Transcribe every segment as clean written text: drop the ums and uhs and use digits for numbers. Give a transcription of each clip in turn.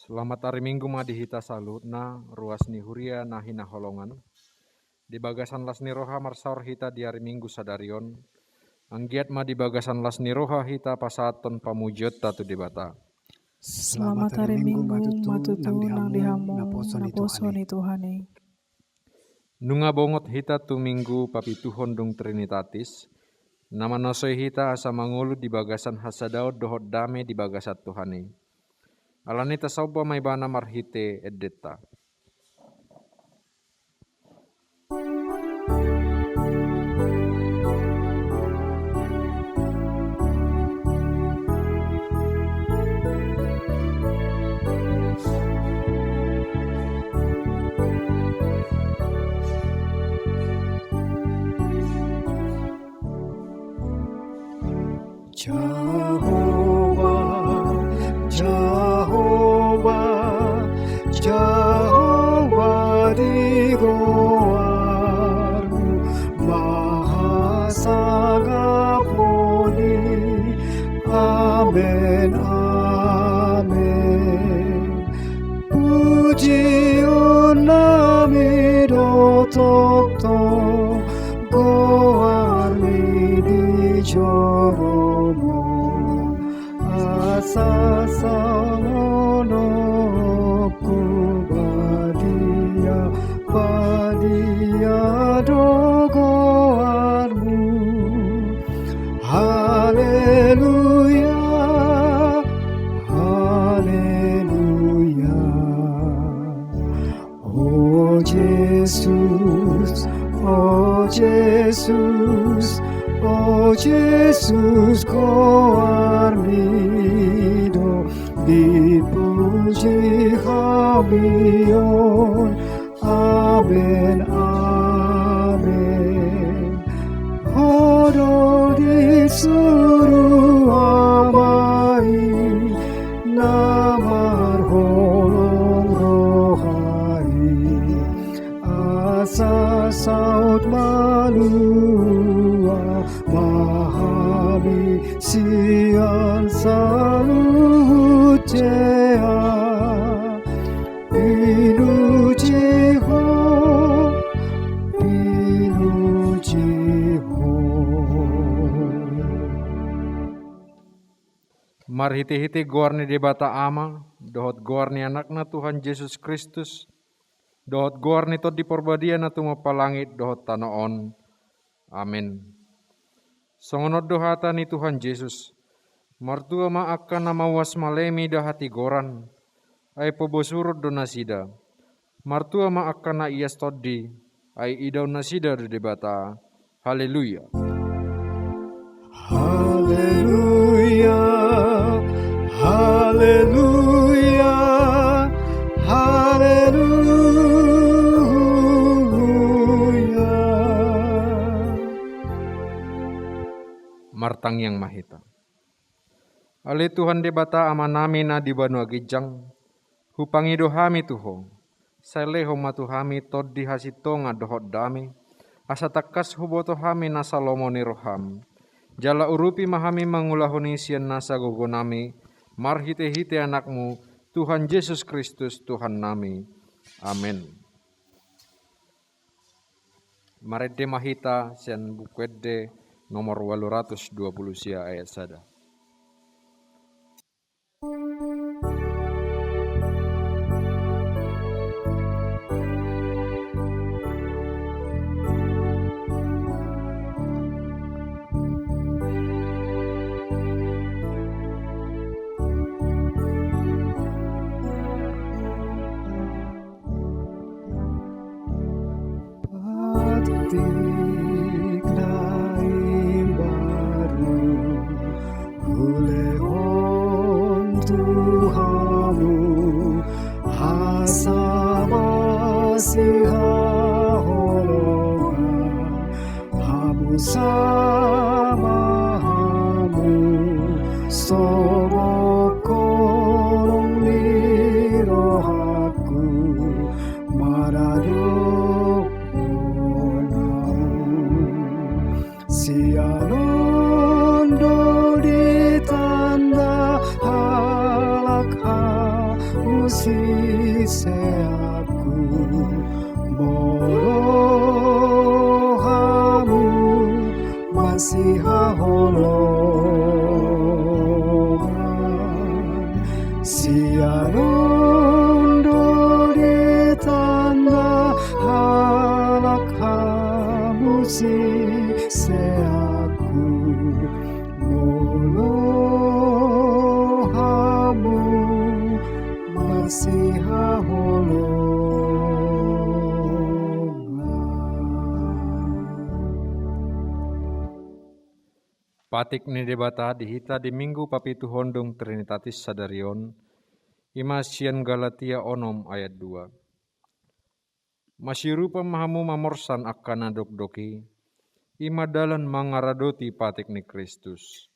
Selamat hari Minggu ma dihita salutna ruas ni huria na hina holongan. Di bagasan las ni roha marsaur hita di hari Minggu sadarion. Anggiat ma di bagasan las ni roha hita pasaton pamujiot tatu di bata. Selamat hari Minggu matutu nang dihamu naposo ni Tuhane. Nunga bongot hita tu Minggu papituhon dung Trinitatis. Nama nosoi hita asa mangulu di bagasan hasadaud dohot dame di bagasat Tuhane. Alanita sauba may bana marhite edeta. Jehovah digoarmu mahasagaponi. Amen, amen. Pujiun nami dotokto goarmi di joromo asasangono Badia dogoarmu. Haleluya, haleluya. Oh Jesus, oh Jesus, oh Jesus, goarmido dipuji kamion. Amen, amen. Hodol disuruh amai namar holong rohai. Asa saut malua mahami sian salut jea. Marhiti-hiti goarni di bata ama, dohot goarni anakna Tuhan Yesus Kristus, dohot goarni tot di porbadia na tumapalangit dohot tanaon. Amin. Songonot dohata ni Tuhan Yesus, martua ma akan nama was malemi dahati goran, ay pobosurot do nasida. Martua ma akan na ias toddi, ay idaw nasida do di bata. Haleluya. Haleluya, haleluya, haleluya. Martang yang mahita. Ali Tuhan di bata amanami na di banua gijang, hupangi dohami tuho, saleho matuhami tod di hasitonga dohot dami, asa takas huboto hami na salomoni roham, jala urupi mahami mangulahoni sian nasa gogonami, marhite-hite anakmu, Tuhan Yesus Kristus Tuhan nami. Amin. Marede mahita sian bukwede nomor 820 sia ayat sada. siseaku morohamu masih haholongan siarondo di tanda halak hamu siseaku morohamu masih haholongan. Patik ni debata dihita di minggu papitu hondong Trinitatis Sadarion, Imasian Galatia onom ayat 2. Masih rupa mahamu mamorsan akan adok-doki, ima dalan mangaradoti patik ni Kristus.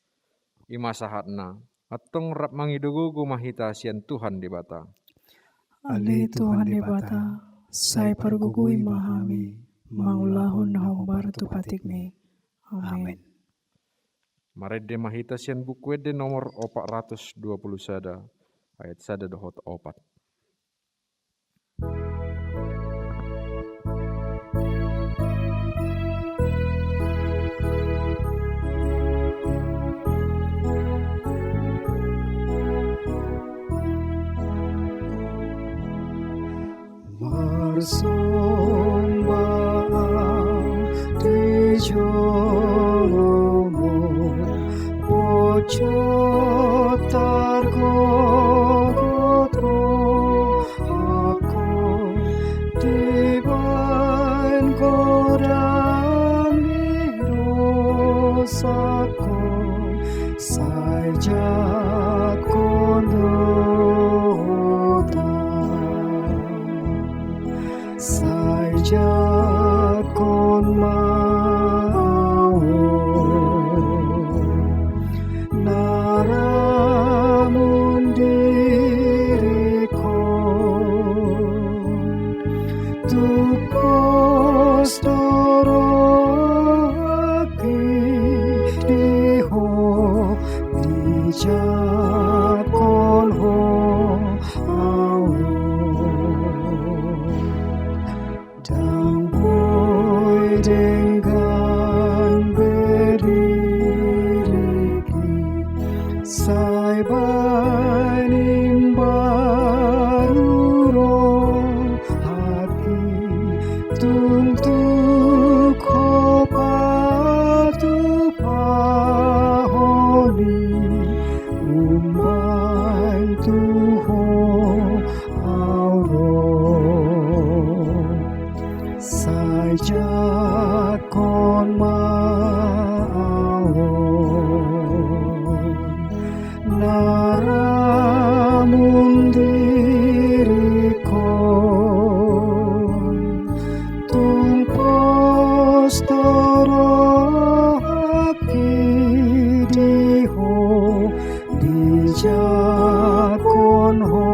Ima sahatna, atong rap mangidugugu mahita sian Tuhan debata. Ale Tuhan debata, sai pargugui mahami, maulahun nahombar tu patikni. Amin. Marede mahita sian buku ede nomor 420 sada, ayat sada dohot 4. Persembahan di jolomo bocor targogotro aku dibain kodam dosaku saja saja kon mau naramun diriku tu pos doraki diho dijak kon ho dengan berdiri sai banim baru roh hati tuntuk kopatu pahoni umban tuho saja kon mau naramun diriku tumpos torohaki diho dijakon ho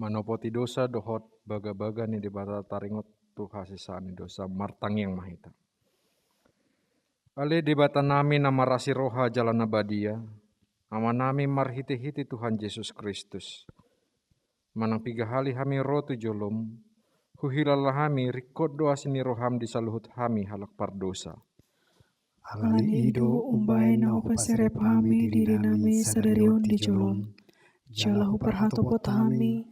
Manopoti dosa dohot baga-baga ni debata taringot tu hasisani dosa martang yang mahita. Ale debata nami nama rasi roha jalan abadia, ama nami marhiti-hiti Tuhan Yesus Kristus. Manang piga hali hami rotu jolom, huhilalah hami rikot doa sini roham disaluhut hami halak pardosa. Alan ido umbai na upasirep hami diri nami sadarion di jolom, jalahu perhatopot hami,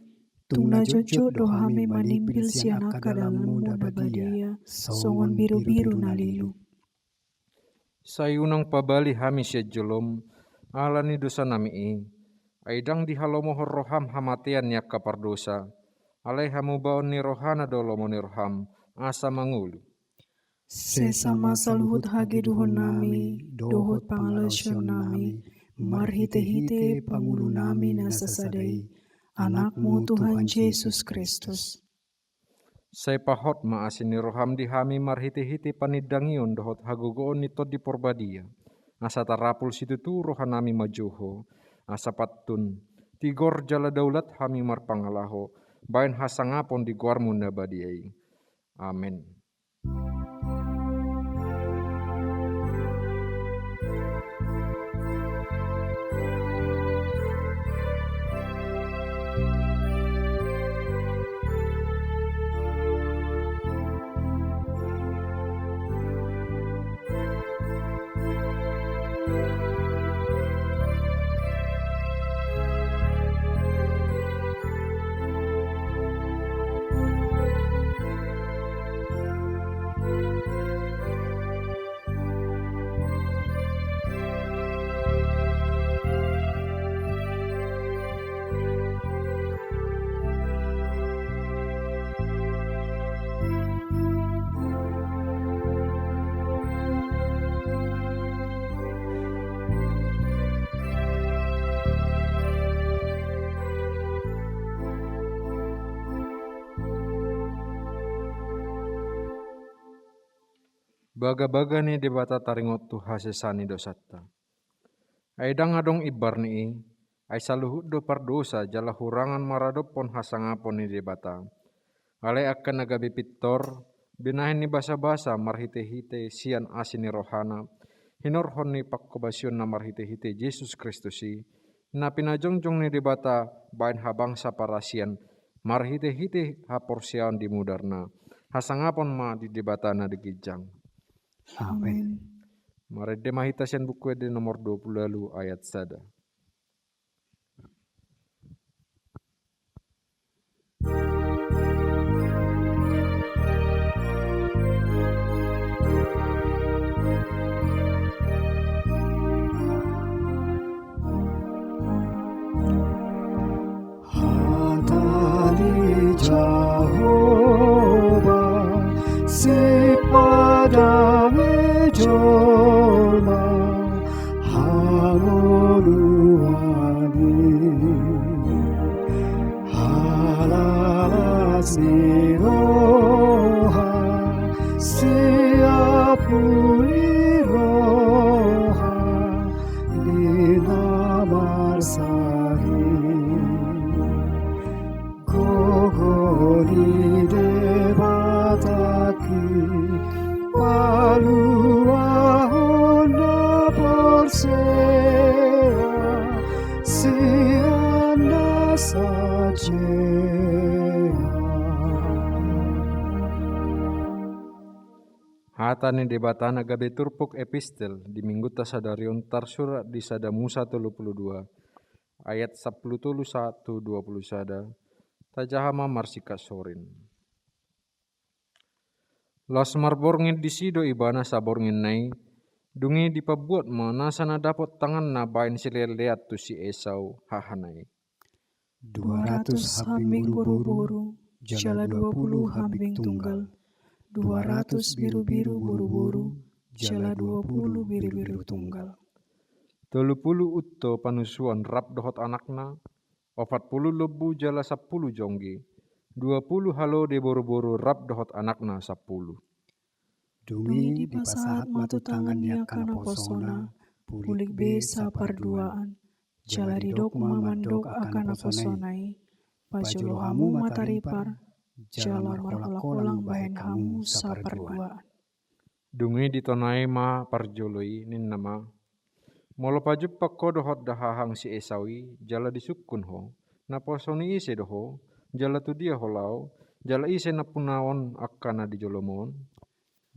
tungna jojo dohami manimbil sianak dalam muda badia, songon biru-biru nalilu. Sayunang pabali hami siya jolom, alani dosa nami aidang dihalomohor roham hamatian yak kapardosa, alay hamu baon ni rohana dolomo ni roham, asa mangulu. Sesama saluhut hage duhon nami, dohot pangalasyon nami, marhite-hite pangulu nami nasasadai, anakmu Tuhan Yesus Kristus. Say pahot maasin ni roham di hami marhiti-hiti panidangion dohot hagogoon nito di porbadia. Asa tarapul situ tu rohan nami majuho. Asa patun tigor jala daulat hami marpangalaho. Bain hasangapon di guarmu nabadiai. Amin. Baga-baga ni debata taringot tu hasesani dosata. Aidang adong ibar ni ai saluhut do pardosa jala hurangan maradopon hasangapon ni debata. Ale akan nagabi pitor binahin ni basa-basa marhite-hite sian asin ni rohana. Hinorhon ni pakkobasion na marhite-hite Yesus Kristusi. Na pinajongjong ni debata bain habangsa parasian marhite-hite haporsiaon di mudarna. Hasangapon ma di debata na digijang. Amin. Marede mahitasian buku de nomor 20 lalu ayat 1. Hatani Jehovah si padame jolma hangoluani halas niroha siapuli roha nina marsahi gogoli debataki paluahona porsea siana sajea. Hata ni debatana gabe turpuk epistel di minggu tasadarion tarsurat di sada Musa 32 ayat 10-1-20 sada tajahama marsika sorin. Las marborngin disido ibana saborngin nai dungi dipabuat manasana dapat tangan na bain sileleat tu si Esau hahanai. 200 hambing buru-buru, jala 20 hambing tunggal. 200 biru-biru buru-buru, jala 20 biru-biru tunggal. 30 utto panusuan rap dohot anakna, 40 lebu jala 10 jonggi, 20 halo de buru-buru rap dohot anakna 10. Dumi di pasahat matu tangannya kana posona, pulik besa parduaan. Jala didok mamandok akan posonai, pajolo hamu mataripar, jala markolang bahen hamu saparduaan. Dungi ditonai ma parjoloi nin nama. Molo pajup pakko dohot dahahang si Esawi, jala disukun ho, na posoni ise doho, jala tu dia holau, jala ise na punaon akana di jolomon.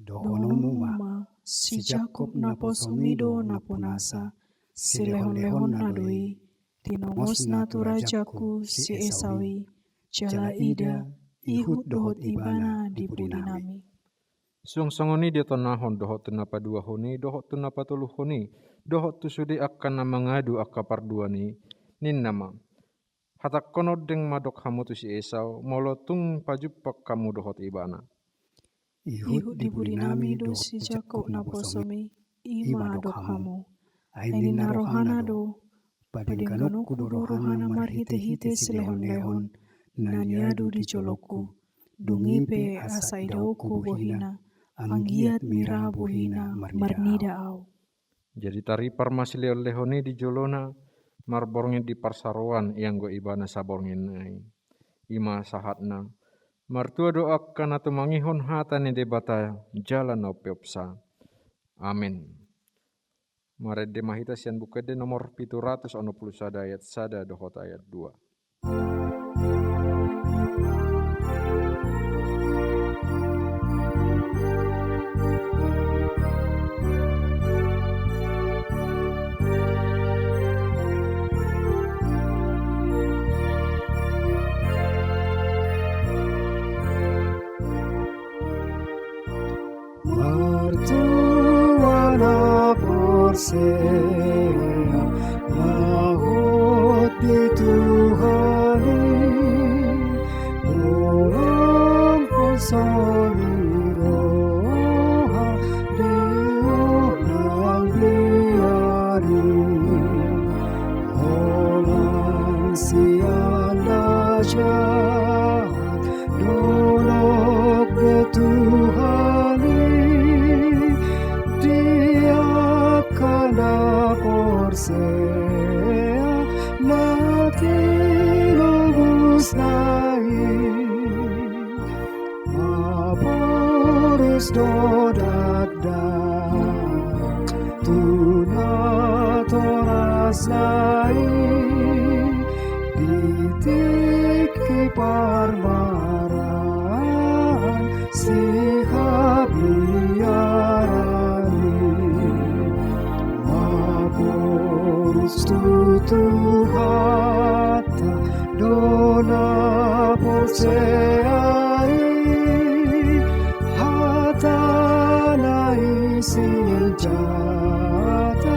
Dohonomu ma, si Jakob na posomido na punasa, si lehon-lehon na doi, tinongos na tu rajaku si Esawi, jala ida, ihut dohot ibana di budinami. Song-songoni dia tonahon dohot tunapa dua honi, dohot tunapa tulu honi, dohot tu sudi akan na mangadu akka parduani, nin nama. Hatak konod deng madok hamu tu si Esau, molo tung pajupak kamu dohot ibana. Ihut di budinami do si Jakob na posomi, ima dok hamu. Aini na rohana do, padingkanu kudu rohana marhite-hite silehon-lehon, naniadu di joloku. Dungi pe asaidauku bohina, anggiat mira bohina marnida au. Jadi tari parmasileo lehoni di jolona, marborngin di parsaroan yang go ibana saborngin nai. Ima sahatna, martua doa kana tu mangihon hata ni debata jalan opiopsa. Amin. Maret de mahita sian bukede nomor 761 ayat 1 dohot ayat 2. Martuana porsea, lahut dituhani, orang posoni roha, diunang biari, orang sianda jahat, dolok betuhani, marsea natinobus nai maporus dodakda tunatoras nai ditiki parmaran sikap biarani maporus tutuhata dona porseai hatanai siljata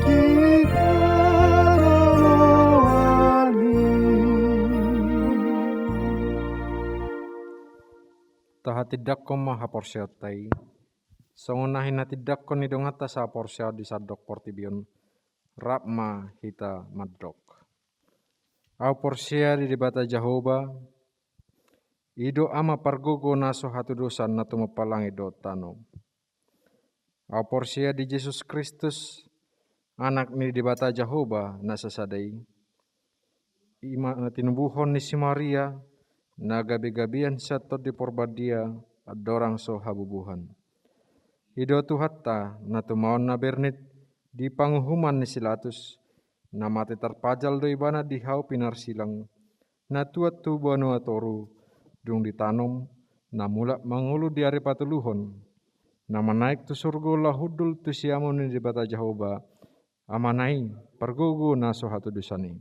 di paralawani. Tahatidak ko mahaporsyatay. Songonahin natidak ko ni dongata sa porsya di sadok portibion. Rapma hita madrok. Au porsya di debata Jehovah. Ido ama pargogo naso hatu dosan na tumapalangi do tano. Au porsya di Yesus Kristus. Anak ni debata Jehovah nasasadai. Tinubuhon ni si Maria. Na gabi-gabian siya to di porbadia at dorang so habubuhan. Ido tuhatta na tumaon na bernit di panguhuman ni Silatus na mati terpajal do ibana di hau pinarsilang na tuat tu banu atoru dung ditanom na mula mangulu di ari patuluhon na manaik tu surgo lahudul tu siamon ni di bata Jehovah amanai pergugu na so hatu dusani.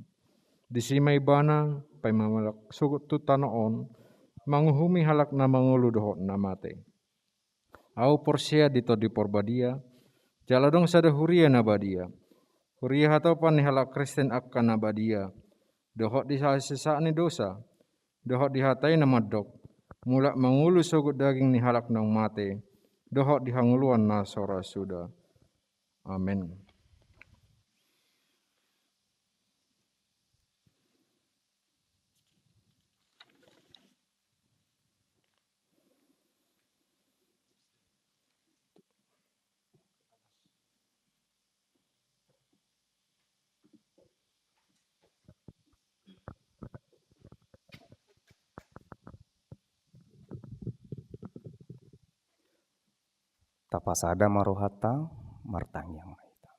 Disimay bana pay mamalak sugot tu tanoon manguhumi halak na mangulu dohot na mate. Au porsya dito di porbadia jaladong sada huria na badia. Huria hatapan ni halak Kristen akan na badia. Dohot di sisa ni dosa. Dohot di hatai na madok. Mulak mangulu sugot daging ni halak nang mate. Dohot di hanguluan na sora suda. Amin. Tapasada marohata martangyang maita.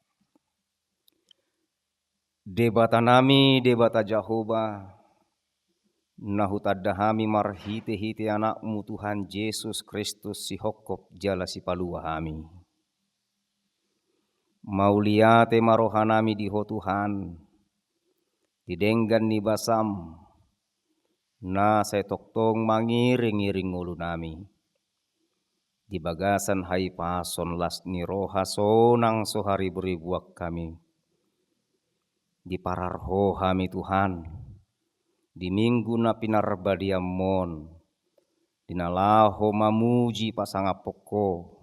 Debata nami debata Jehovah nahutadahami marhite-hite anakmu Tuhan Yesus Kristus si hokop jala si palua hami. Mauliate marohanami diho Tuhan didenggan ni basam na setoktong mangiring-iring ulu nami. Di bagasan hai pason las ni roha sonang sohari beribuak kami. Di pararho kami Tuhan. Di minggu na pinarbadiamon. Dinalaho mamuji pasangapoko.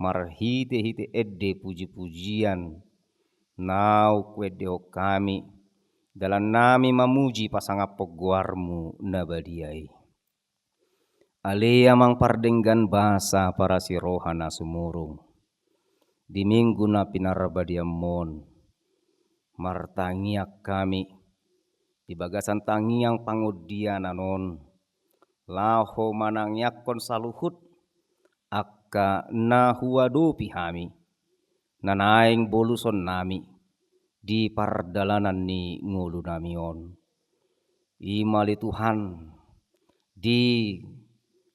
Marhite-hite edde puji-pujian. Nau kwedeho kami. Dalam nami mamuji pasangapok guarmu nabadiai. Alea mang pardenggan bahasa para si rohana sumurung. Di minggu na pinarbadiamon. Martangiak kami. Di bagasan tangiang pangudian anon. Laho manangyakon saluhut. Akka nahuadopi hami. Nanaing boluson nami. Di pardalanan ni ngulu namion. Imali Tuhan. Di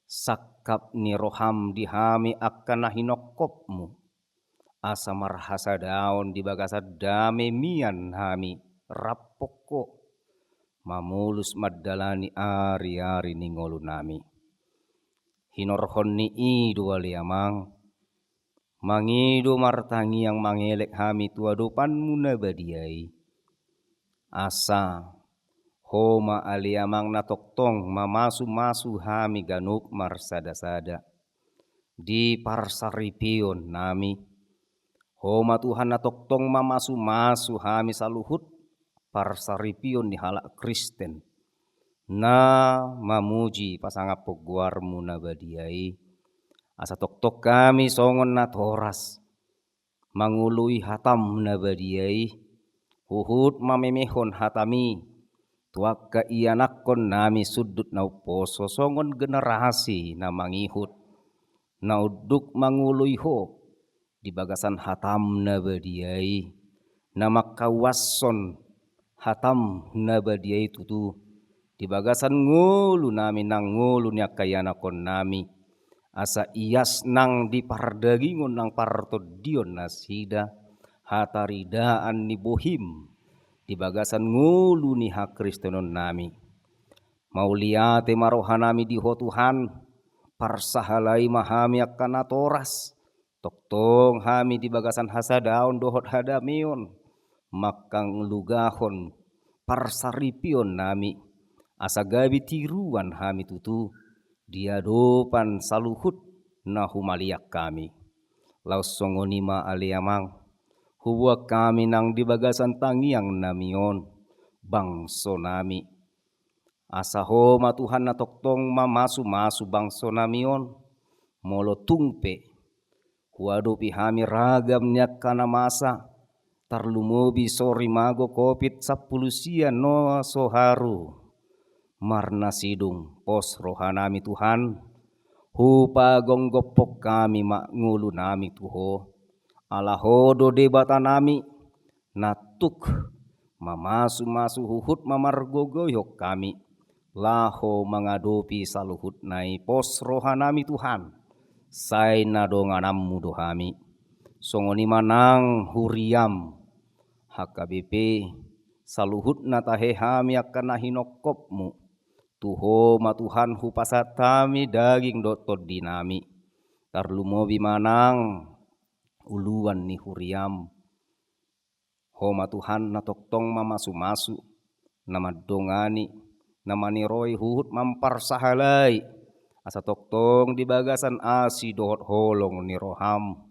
sakap ni roham di hami akan nahinokopmu. Asa marhasa daun di bagasa dame mian hami rapoko. Mamulus maddalani ari-ari ningolu nami. Hinorhon ni idu waliamang. Mangidu martangi yang mangelek hami tuadupanmu nabadiai. Asa homa aliamang natoktong mamasu-masu hami ganuk marsada-sada. Di parsaripion nami. Homa Tuhan natoktong mamasu-masu hami saluhut parsaripion ni halak Kristen. Na mamuji pasangapok guarmu nabadiai. Asa toktok kami songon na toras. mangului hatam nabadiai, huhut mamemehon hatami, tuaka ianakon nami sudut nauposo songon generasi na mangihut, nauduk mangului ho, di bagasan hatam nabadiai, nama kawason hatam nabadiai tutu, di bagasan ngulu nami nang ngulu nya kayanakon nami, asa ias nang di pardagingon nang partodion nasida, hataridaan ni bohim, di bagasan ngulu ni hak Kristenon nami. Mauliate marohanami di ho Tuhan, parsahalai mahami akan atoras, toktong hami di bagasan hasadaon dohot hadamion, makang lugahon parsaripion nami, asa gabi tiruan hami tutu, diadopan saluhut na humaliak kami. Laus songonima aliamang, huwa kami nang di bagasan tangiang namion, bangso nami. Asa homa Tuhan na toktong mamasu-masu bangso namion, molo tungpe, huadopi hami ragam nyak kana masa, tarlumobi sori mago kopit 10 sian no soharu. Marna sidung pos rohanami Tuhan, hupa gonggopok kami mak ngulu nami tuho, alahodo debata nami, natuk mamasu-masu huhut mamargogoyok kami, laho mengadopi saluhut nai pos rohanami Tuhan, sai nadonganammu dohami, songoni manang huriam, HKBP saluhut natahe hami akan nahinokopmu, tuho ma Tuhan hupasatami daging dotod dinami, tarlumobi manang uluan ni huriam, homa Tuhan na toktong mamasu-masu, nama dongani, nama niroi huhut mamparsahalai, asa toktong di bagasan asi dohot holong ni roham,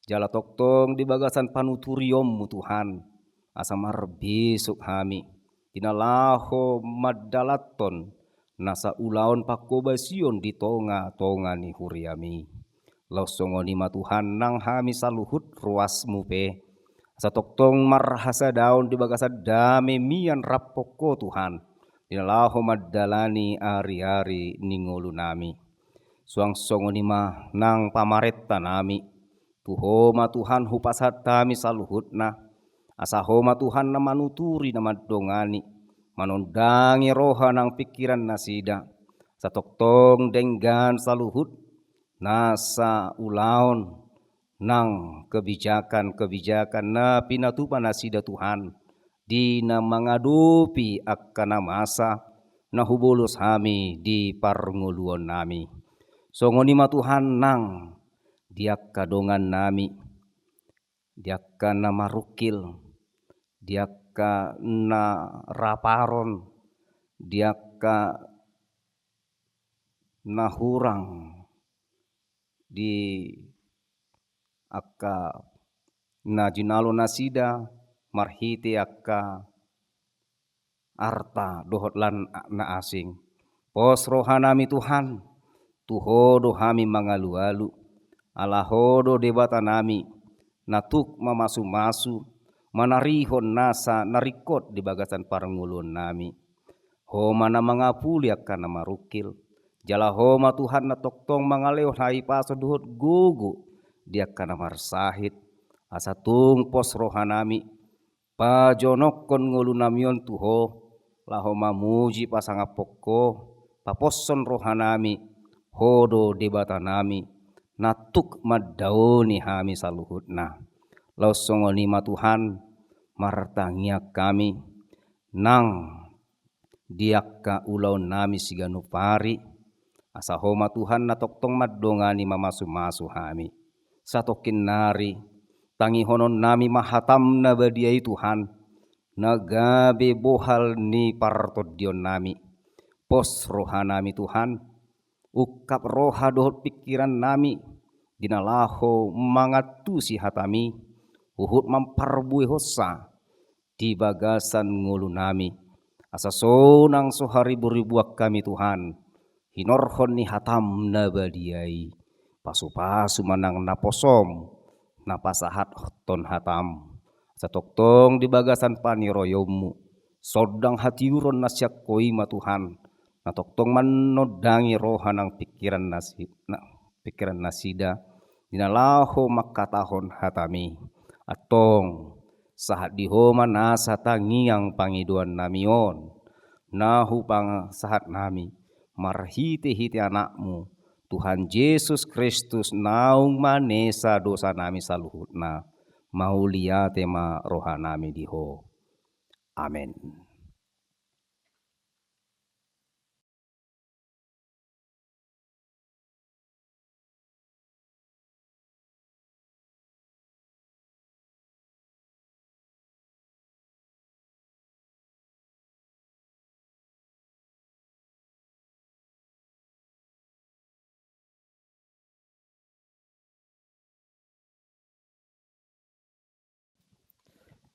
jala toktong di bagasan panuturiommu Tuhan, asa marbesuk hami, tinalaho madalaton, nasa ulaon pakobasion di tonga-tonga ni huriami. Lausongoni ma Tuhan nang hami saluhut ruasmu pe, asa toktong marhasa daun di bagasan dame mian rapoko Tuhan, tinalaho madalani ari-ari ningolu nami. Suang songoni ma nang pamaretta nami, tuho ma Tuhan hupasatami saluhutna, asa homa Tuhan na manuturi na madongani, manundangi roha nang pikiran nasida, sa toktong denggan saluhut, nasa ulaon nang kebijakan-kebijakan na pinatupan nasida Tuhan, di na mangadupi akan masa na hubolos hami di parnguluan nami. Songoni ma Tuhan nang diak kadongan nami, diak na marukil, diaka na raparon, diaka na hurang, di aka na jinalo nasida, marhiti aka arta dohot lan na asing. Pos rohanami Tuhan, tuhodo hami mangalu-alu, alahodo debata nami, natuk mamasu-masu, manarihon nasa narikot di bagasan parangulun nami. Homa na mangapuli akan na marukil, jala homa Tuhan na toktong mangaleo hai paso duhut gugu, dia akan na marsahit, asa tung pos rohanami, pajonokon ngulu namion tuho, laho mamuji pasangapoko, paposon rohanami, hodo debata nami, natuk madaoni hami saluhutna. Lausongoni ma Tuhan, martangia kami, nang diaka ulau nami siganu pari, asa homa Tuhan na toktong madongani mamasu-masu hami. Satokin nari, tangi honon nami mahatam na badiai Tuhan, nagabe bohal ni partodion nami, pos rohanami Tuhan, ukap roha dohot pikiran nami, dinalaho mangatusi hatami, uhut mamparbui hosa di bagasan ngulu nami, asa sonang sohari beribuak kami Tuhan, hinorhon ni hatam nabadiai, pasu-pasu manang naposom, napasahat ton hatam satoktong di bagasan paniroyomu sodang hatiuron nasyak koima Tuhan natoktong manodangi rohanang pikiran nasida dinalaho makatahon hatami atong sahat diho manasa tangiang pangiduan namion nahu pang sahat nami marhite-hite anakmu Tuhan Yesus Kristus naung manesa dosa nami saluhutna maulia tema roha nami diho. Amin.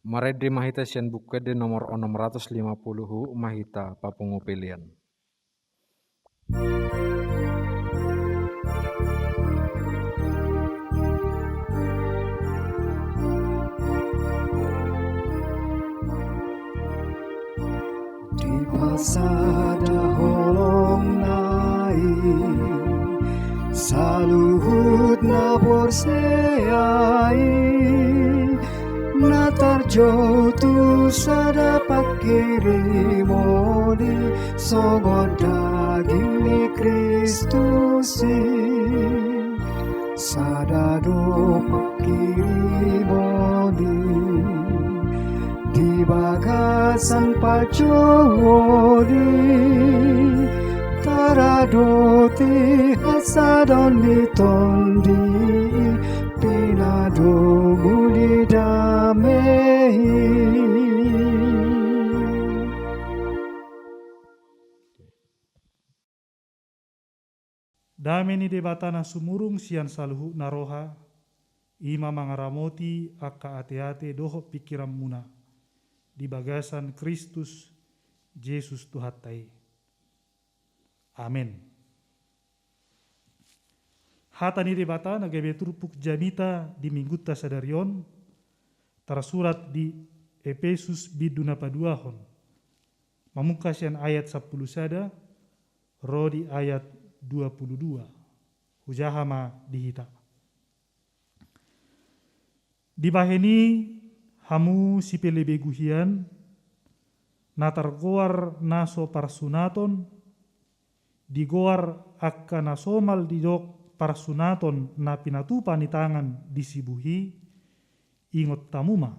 Marede mahita sian bukede nomor 650 mahita papungu pilihan. Di pasada holong nai saluhut na borseai natarjo tu sada pakiri modi sogot daging ni Kristusi sada do pakiri modi di bagasan pacowodi taradoti hasadon ditondi pinado muli damehi. Dame ni debatana sumurung sian saluhu naroha ima mangaramoti akka ate-ate doho pikiran muna di bagasan Kristus Yesus Tuhattai. Amin. Hata ni debata nagabe turpuk jamita di mingguta sadarion tersurat di Efesus biduna paduahon. Mamukasian ayat 10 sada rodi ayat 22. Hujahama dihita. Di baheni hamu sipele beguhian natar goar naso parsunaton di goar akka nasomal di dok parsunaton na pinatupa ni tangan disibuhi ingot tamuma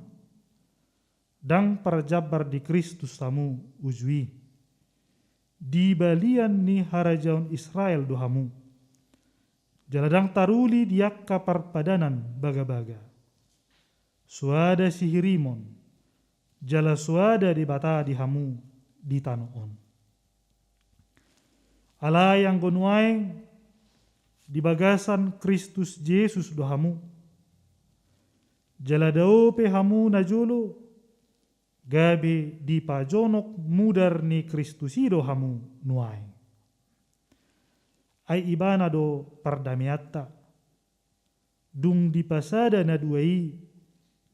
dang parjabar di Kristus tamu ujui di balian ni harajaun Israel dohamu jaladang taruli diakka parpadanan baga-baga suada sihirimon jala suada di bata dihamu di tanoon ala yang gonuaeng di bagasan Kristus Yesus dohamu jala dao pe hamu najolo gabe di pajonok mudar ni Kristusi dohamu nuai ai ibana do pardamiatta dung di pasada na duai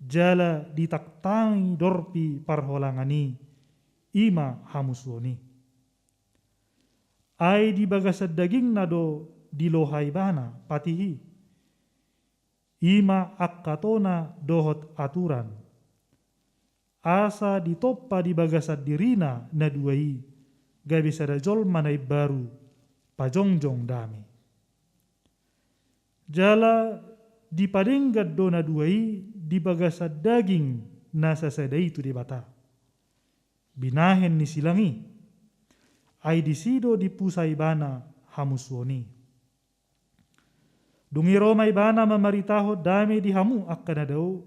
jala ditaktangi dorpi parholangani ima hamusoni ai di bagasad daging nado di lohai bana patihi ima akkatona dohot aturan asa ditoppa di bagasad dirina na duai gabi sadajol manai baru pajongjong dami jala di padenggat dona duai di bagasad daging nasa sada itu di bata binahen ni silangi ai disido di pusai bana hamuswoni dungi romai bana mamaritaho dame di hamu akka nadao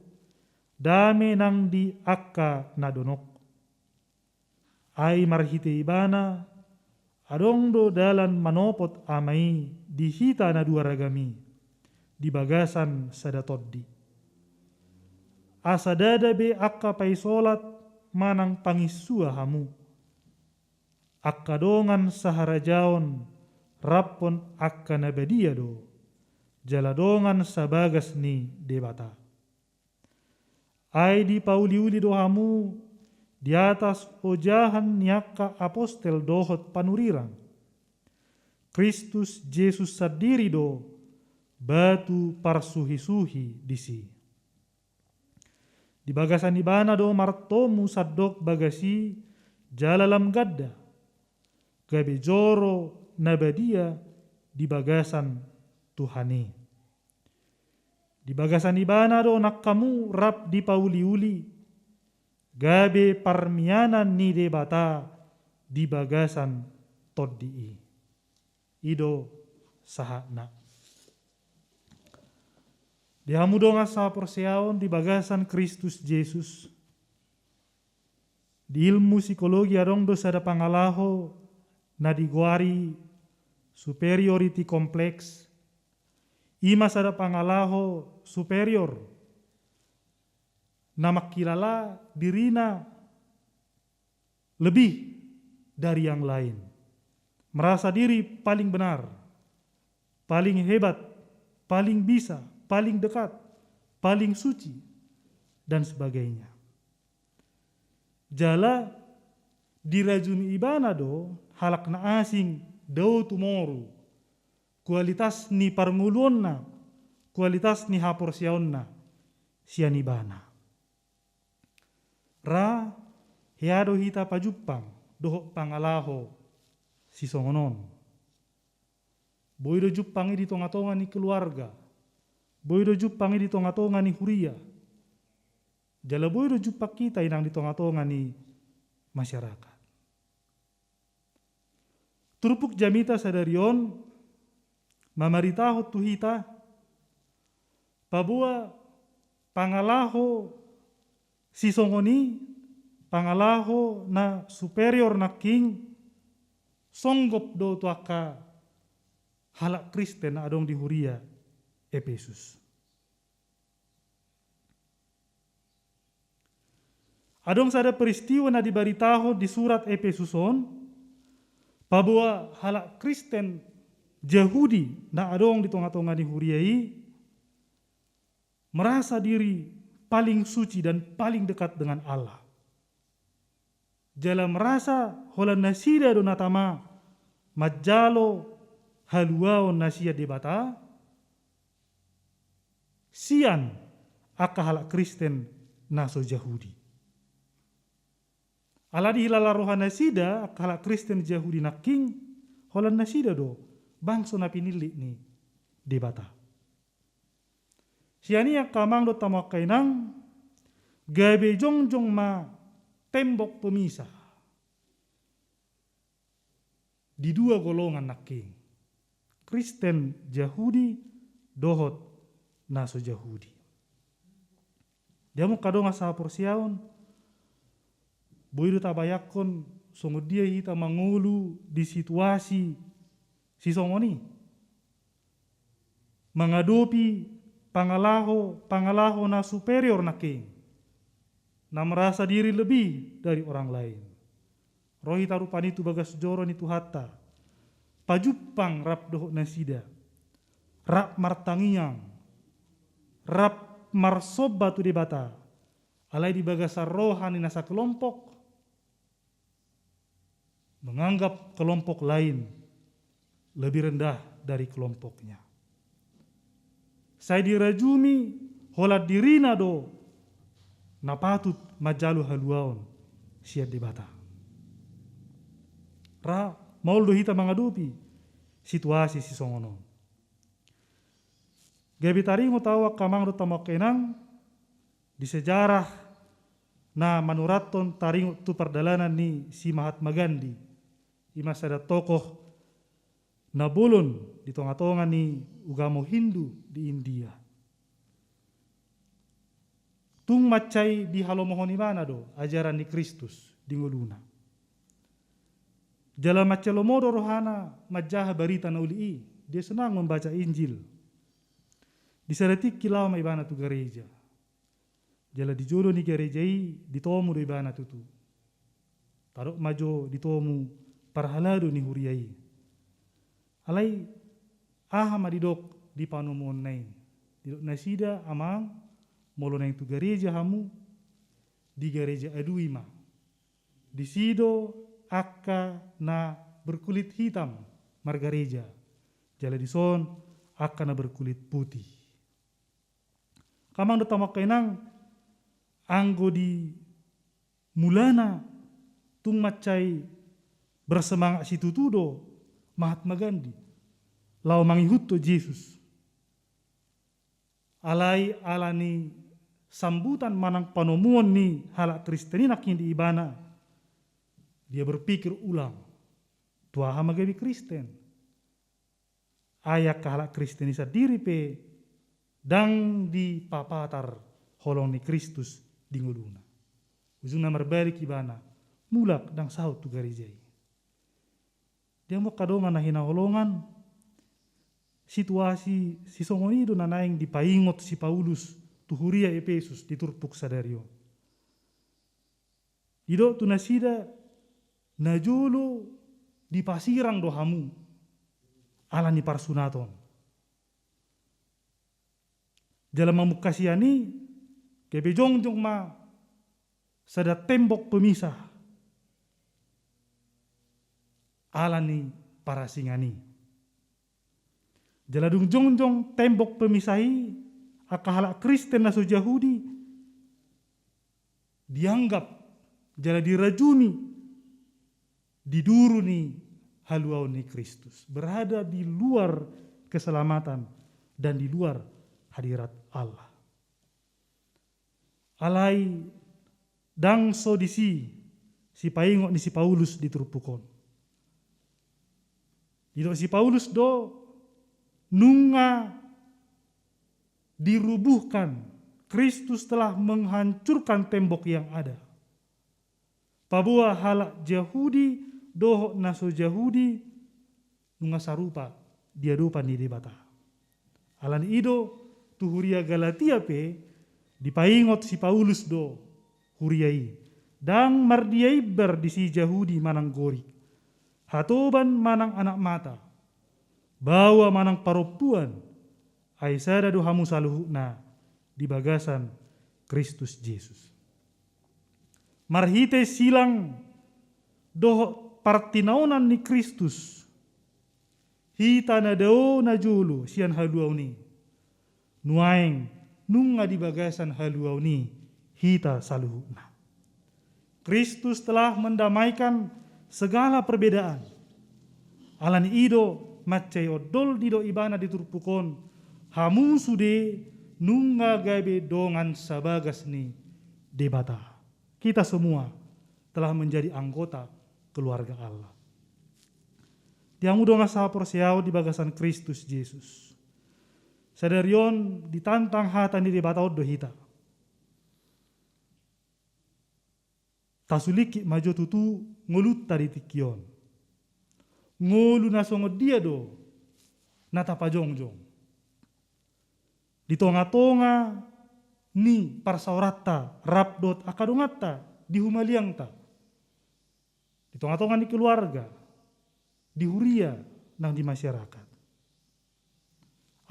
dame nang di akka nadonok ai marhite ibana adong do dalan manopot amai di hita na dua ragami di bagasan sadatoddi asa dada be akka pai solat manang pangisua hamu akka dongan saharajaon rappon akka nabadia do jaladongan sabagas ni debata Ai di pauliuli dohamu di atas ojahan niaka apostel dohot panurirang. Kristus Yesus sadiri do batu parsuhi-suhi disi. Di bagasan ibana do martomu sadok bagasi jalalam gadda. Gabe joro nabadia di bagasan Tuhani. Di bagasan ibana do nakkamu rap di pauliuli. Gabe parmianan ni debata di bagasan toddii. Ido sahana. Di hamu donga sa perseaon di bagasan Kristus Yesus. Di ilmu psikologi adong do sada pangalaho na diguari superiority complex. Ima sada pangalaho superior na makilala dirina lebih dari yang lain. Merasa diri paling benar, paling hebat, paling bisa, paling dekat, paling suci, dan sebagainya. Jala dirajumi ibana do halak na asing do tumoru. Kualitas ni parngulonna, kualitas ni haporsiaonna sian ibana. Ra hiado hita pajupang doho pangalaho si songonon. Boido jupangi di tonga-tonga ni keluarga. Boido jupangi di tonga-tonga ni huria. Jala boido jupak kita inang di tonga-tonga ni masyarakat. Turupuk jamita sadarion mamaritaho tuhita pabua pangalaho si songoni pangalaho na superior na king songgop do tuaka halak Kristen na adong di huria Efesus. Adong sada peristiwa na dibaritaho di surat Efesuson pabua halak Kristen Yahudi na adong di tonga-tonga ni huriai merasa diri paling suci dan paling dekat dengan Allah. Jala merasa holan nasida do natama majalo haluao nasia debata sian aka halak Kristen naso Yahudi. Ala di hilala rohana sida aka halak Kristen Yahudi naking holan nasida do bangso na pinili ni debata. Siani yang kamang do tamakainang gabe jongjong ma tembok pemisah di dua golongan naking Kristen Yahudi dohot naso Yahudi. Dia mo kadonga sa porsiaon boido tabayakon songo dia hita mangulu di situasi si songoni mengadopi pangalaho na superior na king na merasa diri lebih dari orang lain. Rohi tarupan itu bagas joro ni tuhata pajupang rap doho nasida rap martangiang rap marsoba tu debata alai di bagasar rohani nasa kelompok menganggap kelompok lain lebih rendah dari kelompoknya. Saya dirajumi holat dirina do napatut majalu haluaon siat debata. Ra maul do hita mengadupi situasi si songono. Gabi taringo tawa kamang do tamakenang di sejarah na manuraton taringo tu perdalanan ni si Mahatma Gandhi. Ima sada tokoh na bulun di tonga-tonga ni ugamo Hindu di India. Tung macai di halomohon imana do ajaran ni Kristus di nguluna. Jala macalomodo rohana majaha barita na ulii. Dia senang membaca Injil. Di saratik kilau ma ibana tu gereja. Jala di jodoh ni gerejai ditomu do ibana tutu. Tarok majo ditomu parhalado ni huriai. Alai aha madidok di panomon nain. Didok nasida amang molo nang tu gereja hamu di gereja Aduima. Di sido akka na berkulit hitam margareja. Jala di son akka na berkulit putih. Kamang datang kainang anggo di mulana tung macai bersemangat situ tudo Mahatma Gandhi. Lau mangihutto Yesus. Alai alani sambutan manang panomuan ni halak Kristen nakin di ibana. Dia berpikir ulang. Tuaha magabi Kristen. Ayak halak Kristen isa diri pe dang di papatar holong ni Kristus di nguduna. Ujung namar balik ibana. Mulak dang sahut tu garijai. Dia mau kadongan na hinaholongan. Situasi si songonido na naing dipaingot si Paulus tuhuria Efesus diturpuk sadario. Ido tu nasida najolo di pasirang dohamu ala ni parsunaton. Jalan mamukasiani kebejongjong ma sada tembok pemisah ala ni parasingani. Jaladung jongjong tembok pemisahi akahalak Kristen naso Yahudi dianggap jala dirajuni diduruni haluau ni Kristus, berada di luar keselamatan dan di luar hadirat Allah. Alai dang sodisi si paingot ni si Paulus diturupukon. Itu si Paulus do nunga dirubuhkan, Kristus telah menghancurkan tembok yang ada. Pabua halak Yahudi doho naso Yahudi nunga sarupa dia dupa ni debata. Alan ido tu huria Galatia pe dipaingot si Paulus do huriai dang mardiai ber di si Yahudi manang gori. Hatoban manang anak mata. Bawa manang paropuan Aisyada dohamu saluhuna di bagasan Kristus Yesus. Marhite silang doho partinaunan ni Kristus. Hita na dao na julu sian haluau ni. Nuaeng nunga di bagasan haluau ni hita saluhuna. Kristus telah mendamaikan segala perbedaan. Alan ido macai odol dido ibana diturpukon hamu sude nunga gabe dongan sabagas ni debata. Kita semua telah menjadi anggota keluarga Allah. Diamu donga sapor siau di bagasan Kristus Yesus. Sadarion ditantang hata ni debata odo hita. Tasuliki majo tutu ngulut tadi tikion. Ngolu nasongo dia do nata pajongjong. Di tonga-tonga ni parsaurata rabdot akadongata di humaliangta. Di tonga-tonga ni keluarga, di huria nang di masyarakat.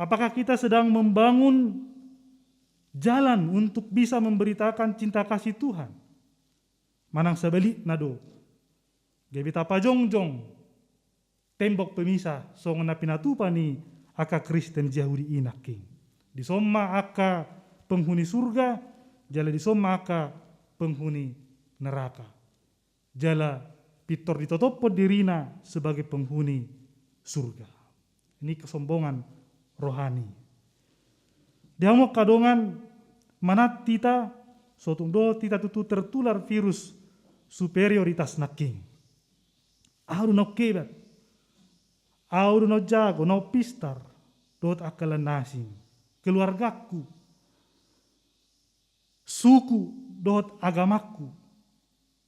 Apakah kita sedang membangun jalan untuk bisa memberitakan cinta kasih Tuhan? Manang sebalik nado. Gebita pajongjong tembok pemisah songon na pinatupa ni aka Kristen Yahudi inaking. Di somma aka penghuni surga, jala di somma aka penghuni neraka. Jala pitor ditotopo dirina sebagai penghuni surga. Ini kesombongan rohani. Diamo kadongan manat tita sotundo tita tutu tertular virus superioritas naking. Aru no kebat. Auru no jago, no pistar, dot akalan nasing. Keluargaku, suku, dot agamaku,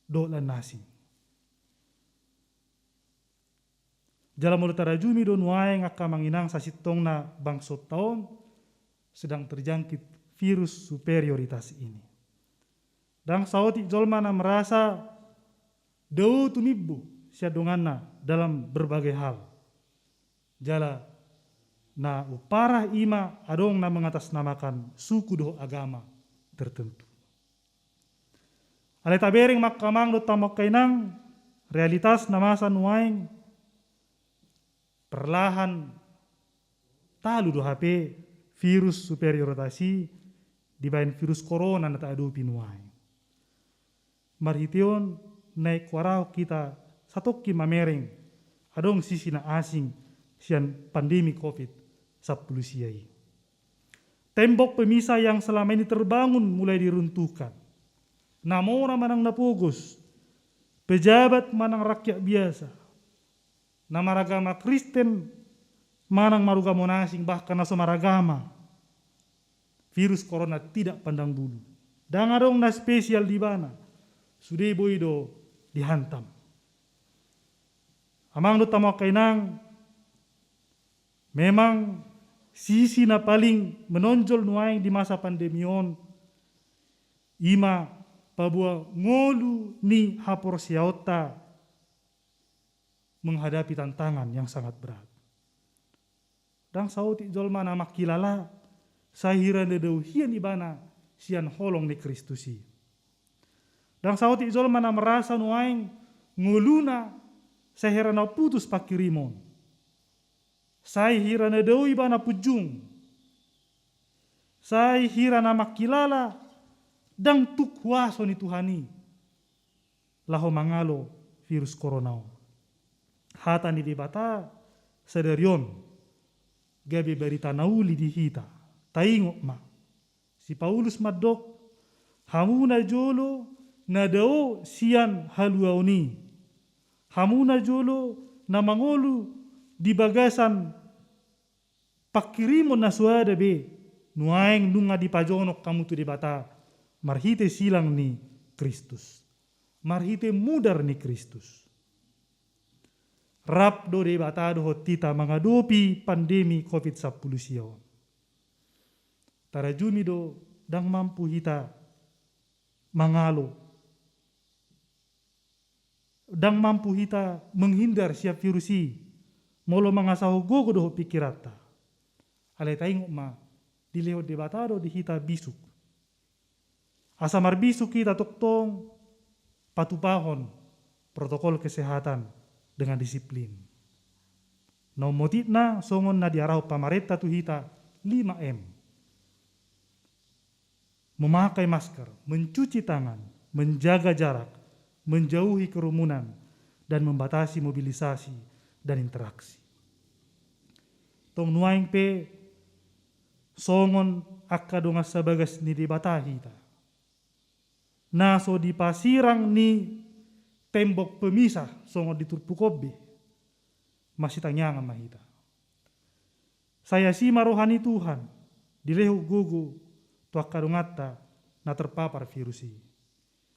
dot lan nasing. Jala mulut tarajumi do nuaeng akka manginang sasitong na bangsot taon sedang terjangkit virus superioritas ini. Dan sauti jolma na merasa dau tunibu siadonganna dalam berbagai hal. Jala na uparah ima adong na mengatasnamakan suku doh agama tertentu. Ale tabering makamang do tamok kainang realitas na masa nuaing perlahan talu do HP virus superiorotasi dibain virus corona na taadu pinuaing. Marhition naik warau kita satoki mamereng adong sisi na asing sian pandemi COVID-19 siai. Tembok pemisah yang selama ini terbangun mulai diruntuhkan. Namora manang napugos, pejabat manang rakyat biasa, nama ragama Kristen manang maruga monasing bahkan naso maragama. Virus corona tidak pandang bulu. Dangarong na spesial di bana, sudah boido dihantam. Amang do tamo kainang, memang sisi na paling menonjol nuaing di masa pandemion, ima pabua ngolu ni hapor siauta menghadapi tantangan yang sangat berat. Dan sauti jolma nama kilala sahira nedeu hian ibana sian holong ni Kristusi. Dan sauti jolma na merasa nuaing nguluna sahira na putus pakirimon. Sahira nedeu ibana pujung. Sahira na makilala dang tukwaso ni Tuhani laho mangalo virus corona. Hata ni dibata sadarion gabi berita nauli di hita taingok ma si Paulus madok hamuna jolo nadao sian haluauni hamuna jolo na mangolu di bagasan pakirimon na suada be nuaing nunga di pajonok kamu tu dibata marhite silang ni Kristus. Marhite mudar ni Kristus. Rap do de batado hotita menghadapi pandemi COVID-19 siaw. Tarajumi do dang mampu hita mangalo. Dang mampu hita menghindar siap virusi. Molo mangasaho gogo do pikirata. Ale taingok ma dileho de batado di hita bisuk. Asa marbisu kita toktong patupahon protokol kesehatan dengan disiplin. No motifna songon na diarau pamareta tu hita 5M. Memakai masker, mencuci tangan, menjaga jarak, menjauhi kerumunan, dan membatasi mobilisasi dan interaksi. Tong nuaing pe songon akka dongas sabagas ni dibata hita. Naso di pasirang ni tembok pemisah songo di turpu kobe masih tanyangan mahita. Saya si marohani Tuhan dilehu gugu tuak kadungata na terpapar virusi.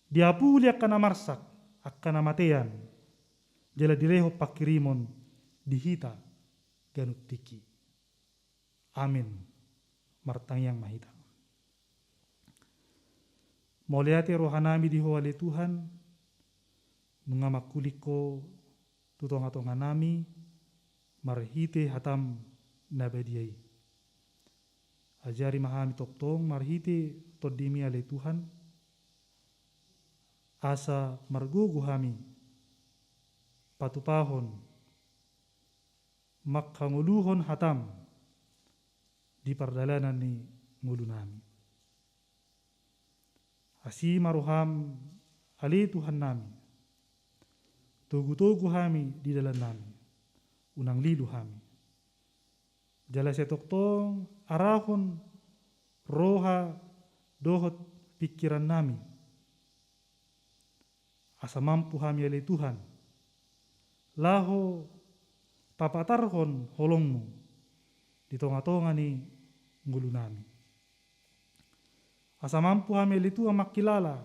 Dia puli akan marsak akan matean jela dilehu pakirimon dihita ganut tiki. Amin. Martangyang mahita. Moliati rohanami dihuali Tuhan, mengamakuliko tutonga-tonga nami, marhite hatam nabadiai. Ajari mahami toktong, marhite todimi ale Tuhan, asa margugu hami, patupahon, makkanguluhon hatam, di pardalanan ni ngulu nami. Asi maruham ali Tuhan nami. Tugu-tugu hami di dalam nami. Unang lilu hami. Jala setoktong arahon roha dohot pikiran nami. Asa mampu hami ali Tuhan. Laho papatarhon holongmu. Di tonga-tonga ni ngulu nami. Asa mampu hami litu makilala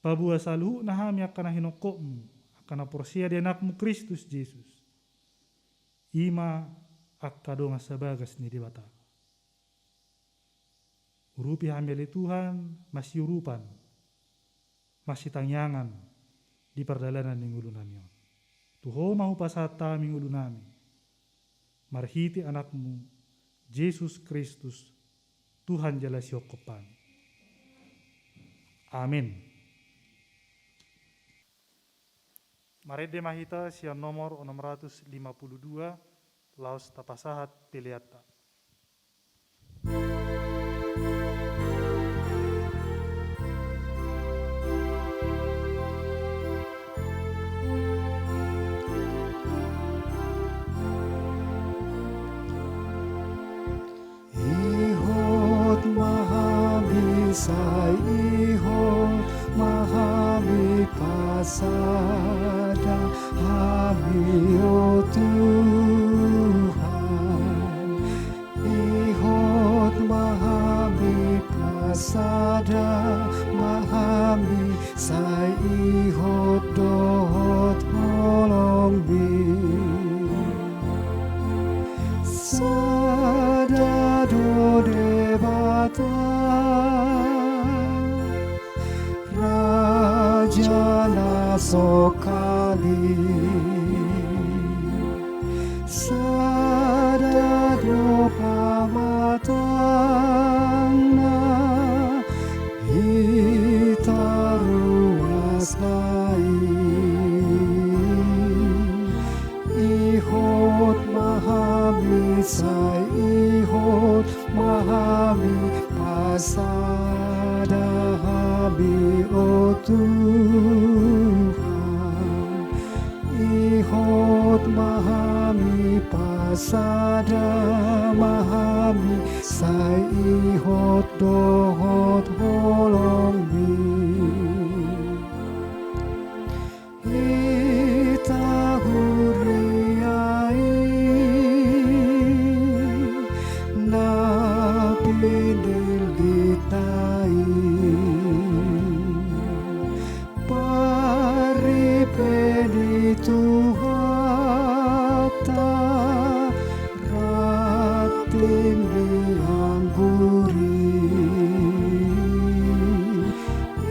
pabua salu na hami akan hinokokmu akan porsia di anakmu Kristus Yesus ima akadonga sabagas ni dibata urupi hami li Tuhan masih urupan masih tangyangan di perdalanan ni ngulu nami tuho mahu pasata mingulu nami marhiti anakmu Yesus Kristus Tuhan jala siokopan. Amin. Marede mahita sian nomor 652 laos tapasahat piliata. Ihot mahamisay, ihot mahami pasada hami o Tuhan. Ihot mahami pasada mahami say ihot dohot holong bi. Sada do debata Raja nasokali Sada do pamatangna Hita ruas lain Ihot mahami say ihot mahami pasada hami o Tuhan. Ihot mahami pasada mahami say ihot dohot holong mi. Ita huriai na pinilitai pari penituhata ratin liangguri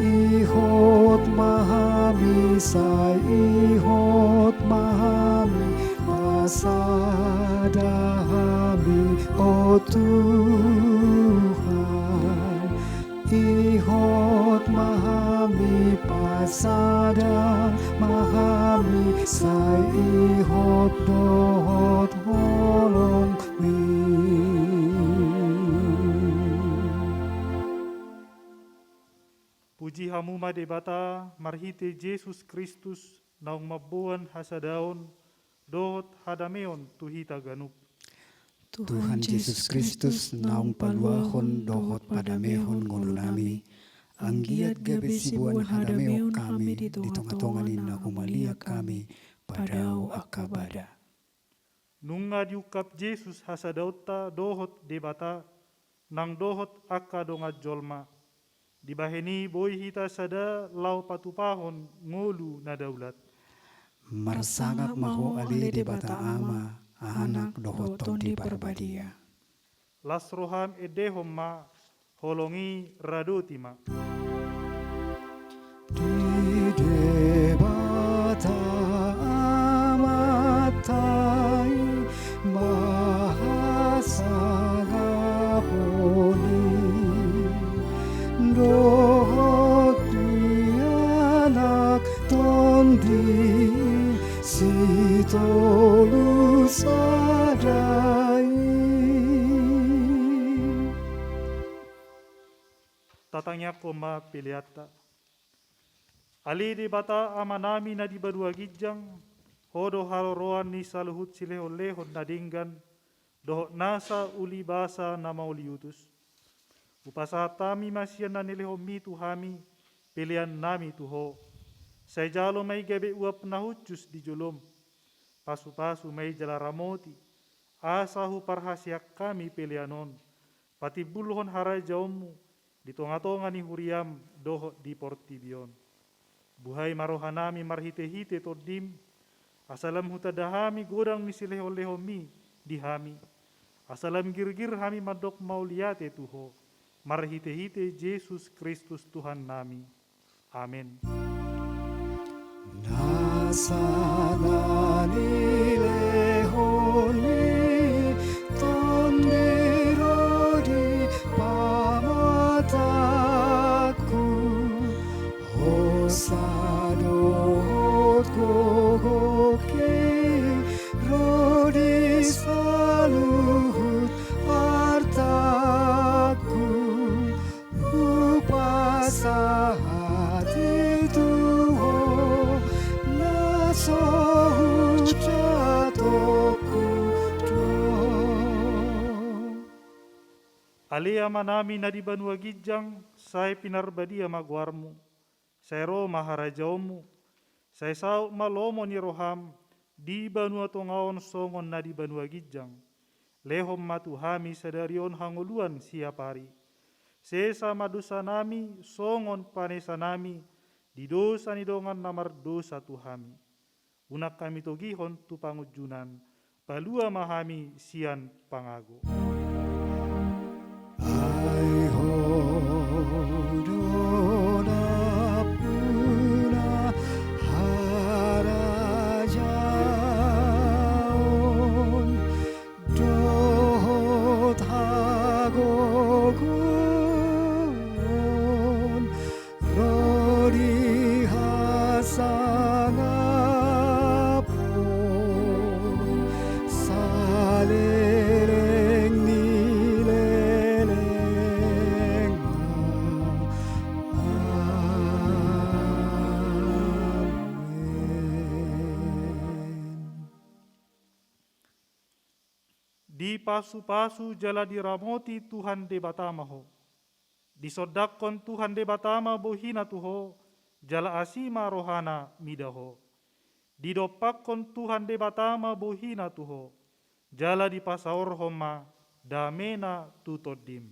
ihot mahami say ihot mahami pasada hami o Tuhan. Ihot mahami pasada mahami say ihot dohot holong mi. Puji hamu madebata marhite Jesus Kristus naung mabuan hasadaon dohot hadameon tuhita ganup. Tuhan Yesus Kristus naung paluahon dohot padamehon ngolunami anggiat gabe sibuan hadameo kami di tonga-tonganin na humalia kami padau akabada. Nunga diukap Jesus hasadauta dohot debata nang dohot akka donga jolma. Dibaheni boy hita sada lau patupahon ngolu na daulat. Marsangap maho ali debata ama anak dohoton di barbadia. Las roham edehom ma holongi radotima. Di debata amatai mahasagaponi dohot di anak tondi si tolus adai. Tatangnya koma piliata. Ali di bata amanami na di badua gijang, hodo haloroan ni saluhut silehon-lehon na dinggan, dohot nasa uli basa na mauliutus. Upasatami masyan na nilehon mi tuhami, pilihan nami tuho. Say jalo may gabe uap na hucus di julom, pasu-pasu may jalaramoti, asahu parhasyak kami pilihanon, pati buluhon haray jaumu, di tonga-tonga ni huriam dohot di portibion. Buhay marohanami marhite-hite todim, asalam hutadahami godang misileho-leho mi dihami, asalam gir-gir hami madok mauliate tuho, marhite-hite Yesus Kristus Tuhan nami. Amin. Nasana nilehoni tondero di pamataku, hosadot ko saat itu naso jatuhku do. Alea manami na di banua gijang, sai pinarbadia magwarmu, sai ro maharajaomu, sai sau malomo ni roham, di banua tongaon songon na di banua gijang, lehom matuhami sadarion hanguluan siapari, sesa madosa nami, songon panesa nami, di dosa ni dongan namar dosa tuhami. Unak kami togihon tu pangujunan, palua mahami sian pangago. Ai hodona puna harajaon dot hagogon rodi hasangapon saleleng nileleng Di pasu-pasu jala diramoti Tuhan debatamaho. Disodakkon Tuhan debatama bohina tuho, jala asima rohana midaho. Didopakkon Tuhan debatama bohina tuho, jala dipasaor homa damena tutodim.